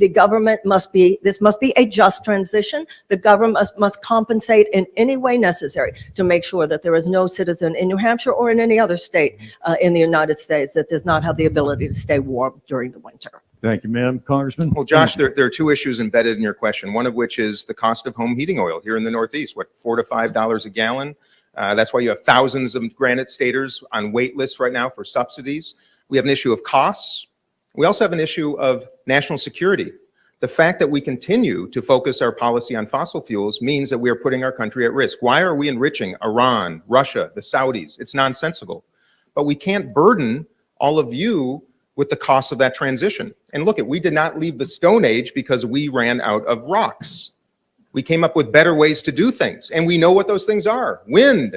must be a just transition. The government must compensate in any way necessary to make sure that there is no citizen in New Hampshire or in any other state in the United States that does not have the ability to stay warm during the winter. Thank you, ma'am. Congressman? Well, Josh, there are 2 issues embedded in your question, one of which is the cost of home heating oil here in the Northeast, $4 to $5 a gallon. That's why you have thousands of granite staters on wait lists right now for subsidies. We have an issue of costs. We also have an issue of national security. The fact that we continue to focus our policy on fossil fuels means that we are putting our country at risk. Why are we enriching Iran, Russia, the Saudis? It's nonsensical. But we can't burden all of you with the cost of that transition. And look, we did not leave the Stone Age because we ran out of rocks. We came up with better ways to do things, and we know what those things are. Wind.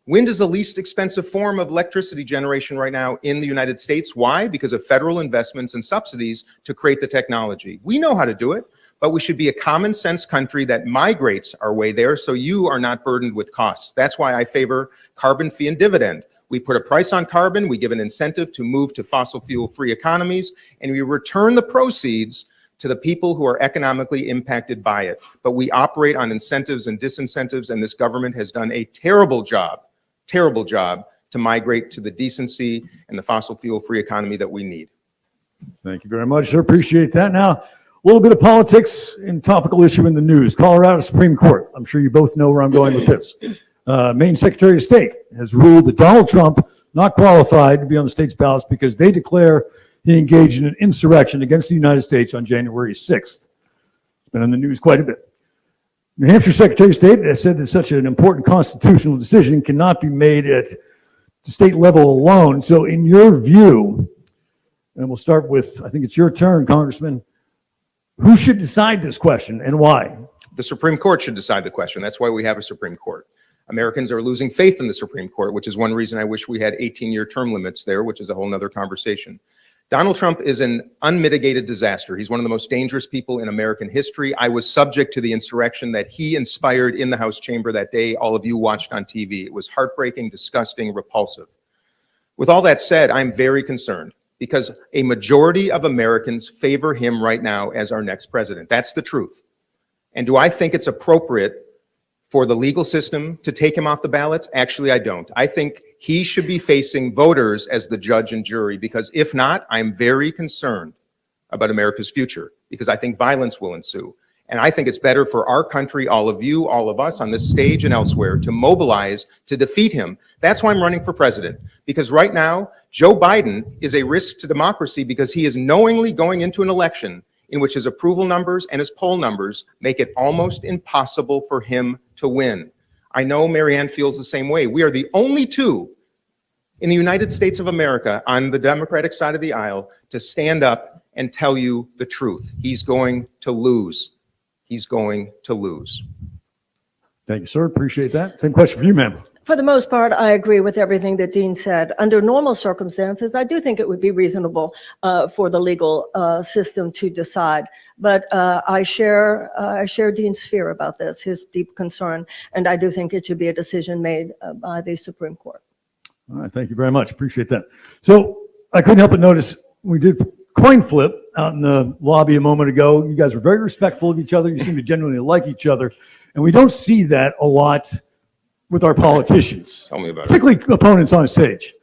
Wind is the least expensive form of electricity generation right now in the United States. Why? Because of federal investments and subsidies to create the technology. We know how to do it, but we should be a common sense country that migrates our way there so you are not burdened with costs. That's why I favor carbon fee and dividend. We put a price on carbon, we give an incentive to move to fossil fuel-free economies, and we return the proceeds to the people who are economically impacted by it. But we operate on incentives and disincentives, and this government has done a terrible job to migrate to the decency and the fossil fuel-free economy that we need. Thank you very much, sir. Appreciate that. Now, a little bit of politics and topical issue in the news. Colorado Supreme Court. I'm sure you both know where I'm going with this. Maine Secretary of State has ruled that Donald Trump not qualified to be on the state's ballots because they declare he engaged in an insurrection against the United States on January 6th. It's been in the news quite a bit. New Hampshire Secretary of State has said that such an important constitutional decision cannot be made at the state level alone. So in your view, and we'll start with, I think it's your turn, Congressman, who should decide this question and why? The Supreme Court should decide the question. That's why we have a Supreme Court. Americans are losing faith in the Supreme Court, which is one reason I wish we had 18-year term limits there, which is a whole nother conversation. Donald Trump is an unmitigated disaster. He's one of the most dangerous people in American history. I was subject to the insurrection that he inspired in the House chamber that day. All of you watched on TV. It was heartbreaking, disgusting, repulsive. With all that said, I'm very concerned because a majority of Americans favor him right now as our next president. That's the truth. And do I think it's appropriate for the legal system to take him off the ballots? Actually, I don't. I think he should be facing voters as the judge and jury, because if not, I'm very concerned about America's future, because I think violence will ensue. And I think it's better for our country, all of you, all of us on this stage and elsewhere, to mobilize to defeat him. That's why I'm running for president, because right now, Joe Biden is a risk to democracy because he is knowingly going into an election in which his approval numbers and his poll numbers make it almost impossible for him to win. I know Marianne feels the same way. We are the only two in the United States of America on the Democratic side of the aisle to stand up and tell you the truth. He's going to lose. He's going to lose. Thank you, sir. Appreciate that. Same question for you, ma'am. For the most part, I agree with everything that Dean said. Under normal circumstances, I do think it would be reasonable for the legal system to decide. But I share Dean's fear about this, his deep concern, and I do think it should be a decision made by the Supreme Court. All right, thank you very much. Appreciate that. So I couldn't help but notice we did coin flip out in the lobby a moment ago. You guys were very respectful of each other. You seem to genuinely like each other. And we don't see that a lot with our politicians, Tell me about it. particularly opponents on stage.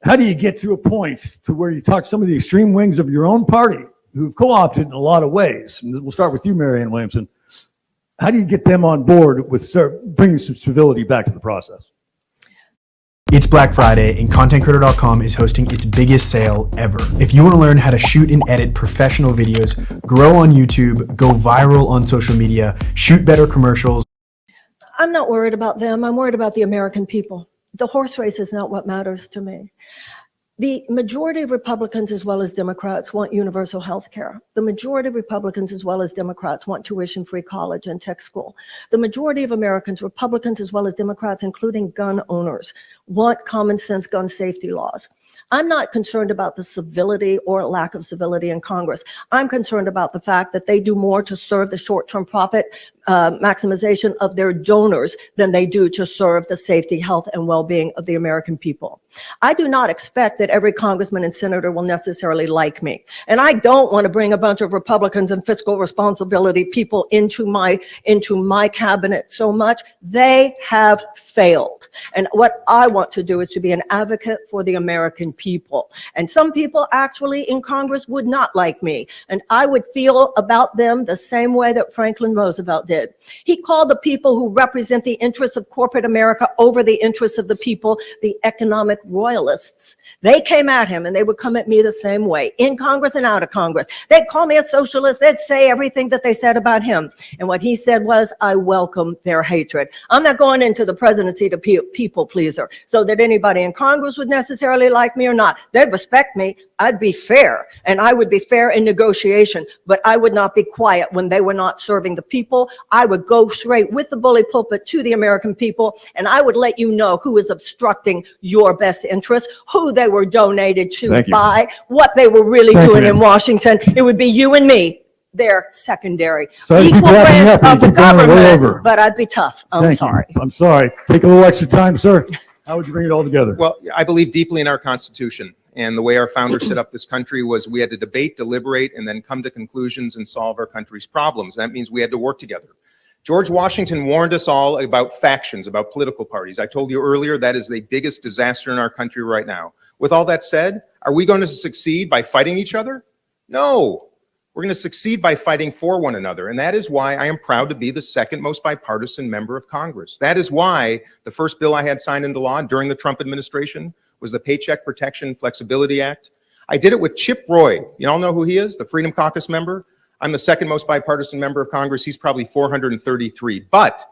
How do you get to a point to where you talk some of the extreme wings of your own party who've co-opted in a lot of ways? And we'll start with you, Marianne Williamson. How do you get them on board with bringing some civility back to the process? It's Black Friday and ContentCreator.com is hosting its biggest sale ever. If you want to learn how to shoot and edit professional videos, grow on YouTube, go viral on social media, shoot better commercials. I'm not worried about them. I'm worried about the American people. The horse race is not what matters to me. The majority of Republicans as well as Democrats want universal health care. The majority of Republicans as well as Democrats want tuition-free college and tech school. The majority of Americans, Republicans as well as Democrats, including gun owners, want common sense gun safety laws. I'm not concerned about the civility or lack of civility in Congress. I'm concerned about the fact that they do more to serve the short-term profit maximization of their donors than they do to serve the safety, health, and well-being of the American people. I do not expect that every congressman and senator will necessarily like me. And I don't want to bring a bunch of Republicans and fiscal responsibility people into my cabinet so much. They have failed. And what I want to do is to be an advocate for the American people. And some people actually in Congress would not like me. And I would feel about them the same way that Franklin Roosevelt did. He called the people who represent the interests of corporate America over the interests of the people, the economic royalists. They came at him and they would come at me the same way, in Congress and out of Congress. They'd call me a socialist. They'd say everything that they said about him. And what he said was, I welcome their hatred. I'm not going into the presidency to people pleaser so that anybody in Congress would necessarily like me or not. They'd respect me. I'd be fair, and I would be fair in negotiation, but I would not be quiet when they were not serving the people. I would go straight with the bully pulpit to the American people, and I would let you know who is obstructing your best interests, who they were donated to by, what they were really doing in Washington. It would be you and me. they're secondary. Sorry to keep Equal wrapping branch up, you of the keep going way government, over. but I'd be tough. I'm Thank sorry. you. I'm sorry. Take a little extra time, sir. How would you bring it all together? Well, I believe deeply in our Constitution, and the way our founders set up this country was we had to debate, deliberate, and then come to conclusions and solve our country's problems. That means we had to work together. George Washington warned us all about factions, about political parties. I told you earlier that is the biggest disaster in our country right now. With all that said, are we going to succeed by fighting each other? No. We're going to succeed by fighting for one another, and that is why I am proud to be the second most bipartisan member of Congress. That is why the first bill I had signed into law during the Trump administration was the Paycheck Protection Flexibility Act. I did it with Chip Roy. You all know who he is, the Freedom Caucus member? I'm the second most bipartisan member of Congress. He's probably 433. But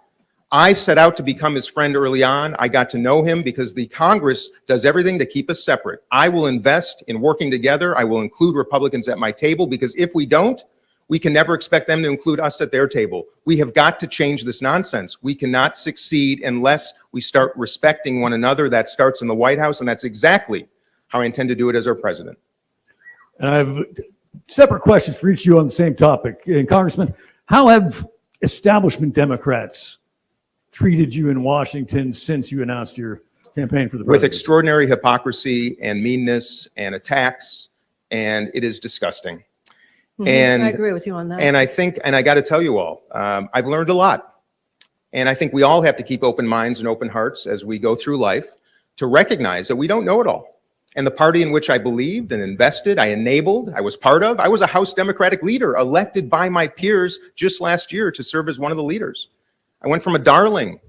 I set out to become his friend early on. I got to know him because the Congress does everything to keep us separate. I will invest in working together. I will include Republicans at my table, because if we don't, we can never expect them to include us at their table. We have got to change this nonsense. We cannot succeed unless we start respecting one another. That starts in the White House, and that's exactly how I intend to do it as our president. And I have separate questions for each of you on the same topic. And Congressman, how have establishment Democrats treated you in Washington since you announced your campaign for the With presidency? extraordinary hypocrisy and meanness and attacks, and it is disgusting. And I agree with you on that. And I think, and I got to tell you all, I've learned a lot. And I think we all have to keep open minds and open hearts as we go through life to recognize that we don't know it all. And the party in which I believed and invested, I enabled, I was part of, I was a House Democratic leader elected by my peers just last year to serve as one of the leaders. I went from a darling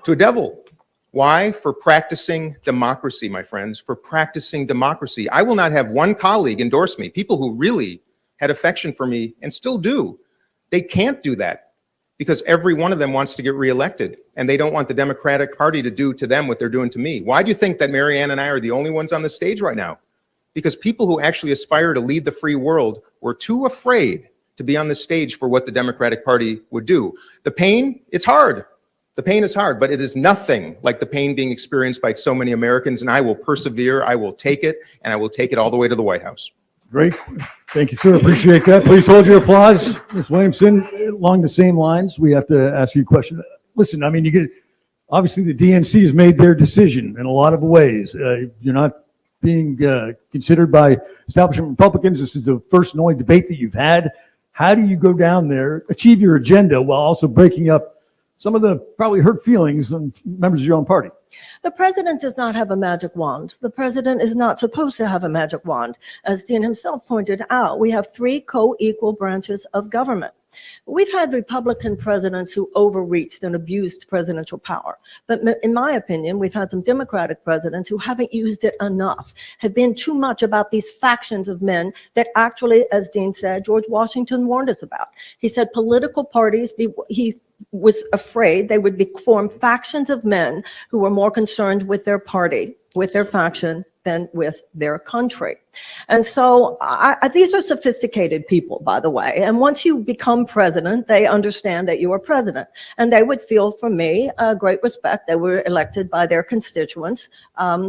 to a devil. Why? For practicing democracy, my friends, for practicing democracy. I will not have one colleague endorse me, people who really had affection for me and still do. They can't do that because every one of them wants to get reelected, and they don't want the Democratic Party to do to them what they're doing to me. Why do you think that Marianne and I are the only ones on the stage right now? Because people who actually aspire to lead the free world were too afraid to be on the stage for what the Democratic Party would do. The pain, it's hard. The pain is hard, but it is nothing like the pain being experienced by so many Americans, and I will persevere, I will take it, and I will take it all the way to the White House. Great. Thank you, sir. Appreciate that. Please hold your applause. Ms. Williamson, along the same lines, we have to ask you a question. Listen, I mean, you get, obviously the DNC has made their decision in a lot of ways. You're not being considered by establishment Republicans. This is the first and only debate that you've had. How do you go down there, achieve your agenda while also breaking up some of the probably hurt feelings on members of your own party? The president does not have a magic wand. The president is not supposed to have a magic wand. As Dean himself pointed out, we have three co-equal branches of government. We've had Republican presidents who overreached and abused presidential power. But in my opinion, we've had some Democratic presidents who haven't used it enough, have been too much about these factions of men that actually, as Dean said, George Washington warned us about. He said political parties, he was afraid they would form factions of men who were more concerned with their party, with their faction, than with their country. And so these are sophisticated people, by the way. And once you become president, they understand that you are president. And they would feel, for me, great respect. They were elected by their constituents.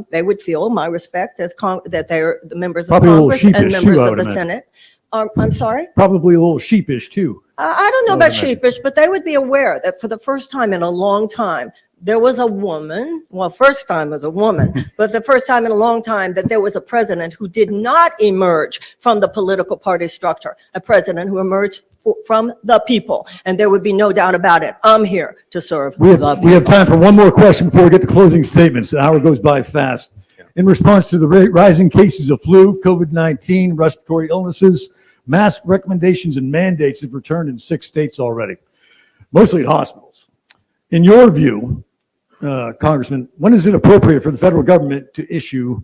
They would feel my respect as that they're the members of Congress and members of the Senate. I'm sorry? Probably a little sheepish, too. I don't know about sheepish, but they would be aware that for the first time in a long time, there was a woman, well, first time as a woman, but the first time in a long time that there was a president who did not emerge from the political party structure, a president who emerged from the people. And there would be no doubt about it. I'm here to serve the people. We have time for one more question before we get to closing statements. The hour goes by fast. In response to the rising cases of flu, COVID-19, respiratory illnesses, mask recommendations and mandates have returned in 6 states already, mostly at hospitals. In your view, Congressman, when is it appropriate for the federal government to issue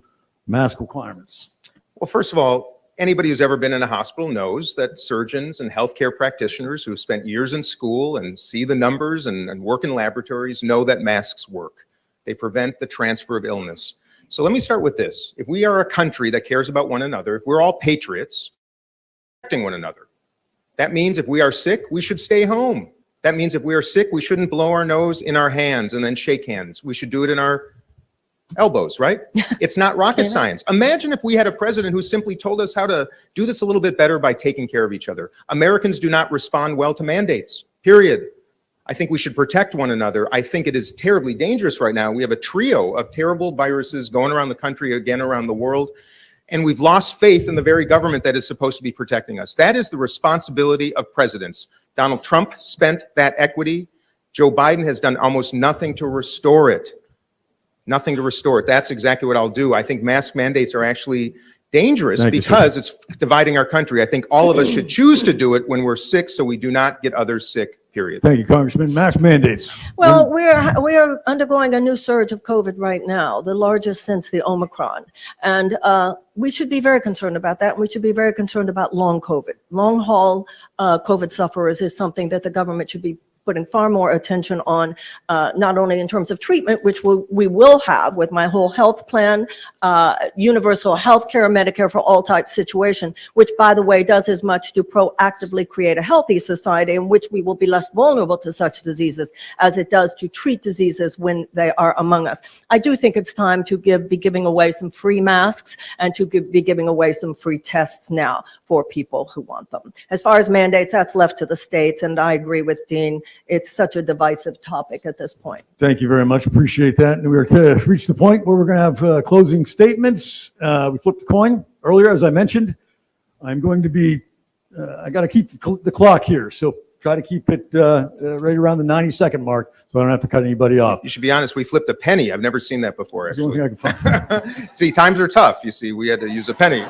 mask requirements? Well, first of all, anybody who's ever been in a hospital knows that surgeons and healthcare practitioners who have spent years in school and see the numbers and work in laboratories know that masks work. They prevent the transfer of illness. So let me start with this. If we are a country that cares about one another, if we're all patriots, protecting one another, that means if we are sick, we should stay home. That means if we are sick, we shouldn't blow our nose in our hands and then shake hands. We should do it in our elbows, right? It's not rocket science. Imagine if we had a president who simply told us how to do this a little bit better by taking care of each other. Americans do not respond well to mandates, period. I think we should protect one another. I think it is terribly dangerous right now. We have a trio of terrible viruses going around the country, again around the world, and we've lost faith in the very government that is supposed to be protecting us. That is the responsibility of presidents. Donald Trump spent that equity. Joe Biden has done almost nothing to restore it. Nothing to restore it. That's exactly what I'll do. I think mask mandates are actually dangerous because it's dividing our country. I think all of us should choose to do it when we're sick so we do not get others sick, period. Thank you, Congressman. Mask mandates. Well, we are undergoing a new surge of COVID right now, the largest since the Omicron. And we should be very concerned about that. We should be very concerned about long COVID. Long haul COVID sufferers is something that the government should be putting far more attention on, not only in terms of treatment, which we will have with my whole health plan, universal health care, Medicare for all types situation, which, by the way, does as much to proactively create a healthy society in which we will be less vulnerable to such diseases as it does to treat diseases when they are among us. I do think it's time to be giving away some free masks and to be giving away some free tests now for people who want them. As far as mandates, that's left to the states, and I agree with Dean. It's such a divisive topic at this point. Thank you very much. Appreciate that. And we're to reach the point where we're going to have closing statements. We flipped the coin earlier, as I mentioned. I'm going to be, I got to keep the clock here. So try to keep it right around the 90-second mark so I don't have to cut anybody off. You should be honest, we flipped a penny. I've never seen that before, That's the only actually. thing I can find. See, times are tough. You see, we had to use a penny.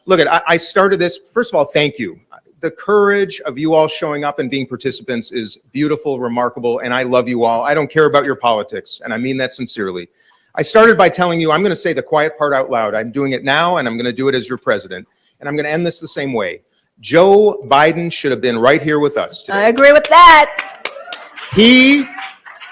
Look, I started this. First of all, thank you. The courage of you all showing up and being participants is beautiful, remarkable, and I love you all. I don't care about your politics, and I mean that sincerely. I started by telling you I'm going to say the quiet part out loud. I'm doing it now, and I'm going to do it as your president. And I'm going to end this the same way. Joe Biden should have been right here with us today. I agree with that. He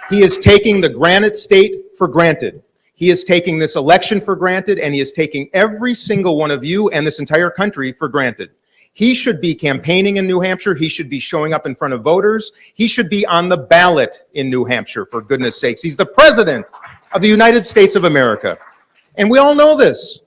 is taking the granite state for granted. He is taking this election for granted, and he is taking every single one of you and this entire country for granted. He should be campaigning in New Hampshire. He should be showing up in front of voters. He should be on the ballot in New Hampshire, for goodness sakes. He's the president of the United States of America. And we all know this.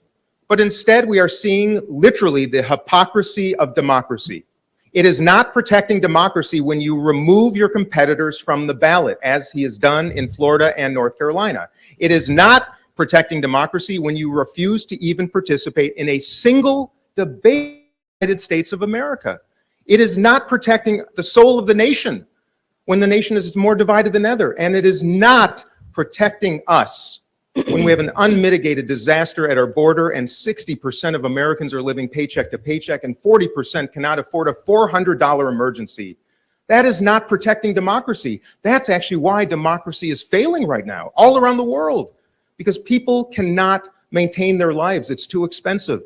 But instead, we are seeing literally the hypocrisy of democracy. It is not protecting democracy when you remove your competitors from the ballot, as he has done in Florida and North Carolina. It is not protecting democracy when you refuse to even participate in a single debate. United States of America. It is not protecting the soul of the nation when the nation is more divided than ever. And it is not protecting us when we have an unmitigated disaster at our border and 60% of Americans are living paycheck to paycheck and 40% cannot afford a $400 emergency. That is not protecting democracy. That's actually why democracy is failing right now all around the world, because people cannot maintain their lives. It's too expensive.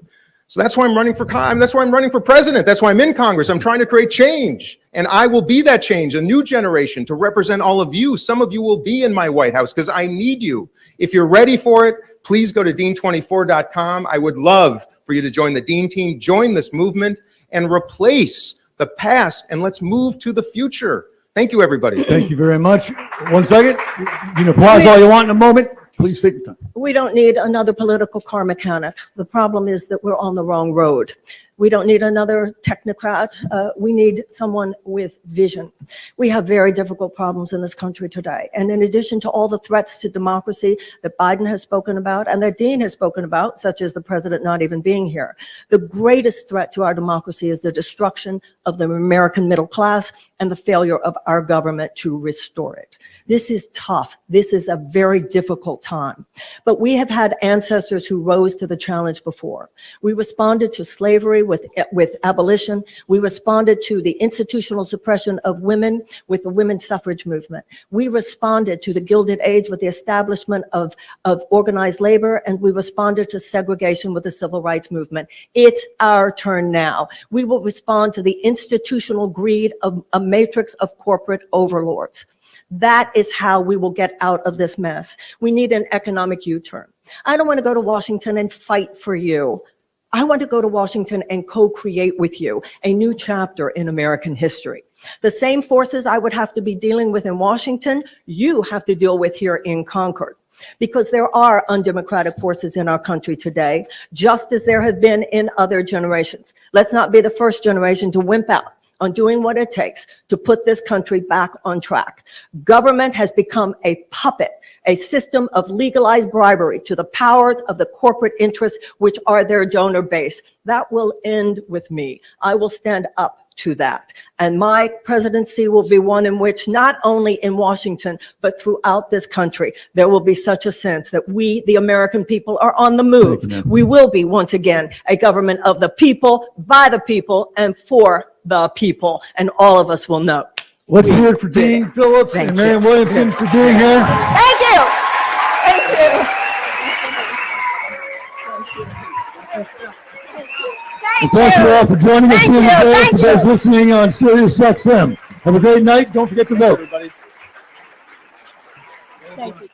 So that's why I'm running for president. That's why I'm in Congress. I'm trying to create change. And I will be that change, a new generation to represent all of you. Some of you will be in my White House because I need you. If you're ready for it, please go to dean24.com. I would love for you to join the Dean team, join this movement, and replace the past, and let's move to the future. Thank you, everybody. Thank you very much. 1 second. You can applause all you want in a moment. Please take your time. We don't need another political car mechanic. The problem is that we're on the wrong road. We don't need another technocrat. We need someone with vision. We have very difficult problems in this country today. And in addition to all the threats to democracy that Biden has spoken about and that Dean has spoken about, such as the president not even being here, the greatest threat to our democracy is the destruction of the American middle class and the failure of our government to restore it. This is tough. This is a very difficult time. But we have had ancestors who rose to the challenge before. We responded to slavery with abolition. We responded to the institutional suppression of women with the women's suffrage movement. We responded to the Gilded Age with the establishment of organized labor, and we responded to segregation with the civil rights movement. It's our turn now. We will respond to the institutional greed of a matrix of corporate overlords. That is how we will get out of this mess. We need an economic U-turn. I don't want to go to Washington and fight for you. I want to go to Washington and co-create with you a new chapter in American history. The same forces I would have to be dealing with in Washington, you have to deal with here in Concord. Because there are undemocratic forces in our country today, just as there have been in other generations. Let's not be the first generation to wimp out on doing what it takes to put this country back on track. Government has become a puppet, a system of legalized bribery to the powers of the corporate interests, which are their donor base. That will end with me. I will stand up to that. And my presidency will be one in which not only in Washington, but throughout this country, there will be such a sense that we, the American people, are on the move. We will be, once again, a government of the people, by the people, and for the people. And all of us will know. Let's hear it for Dean Phillips and Marianne Williamson for being here. Thank you. Thank you. And thank you all for joining us here today. Thank For you. those listening on Sirius XM. Have a great night. Don't forget to vote. Thank you.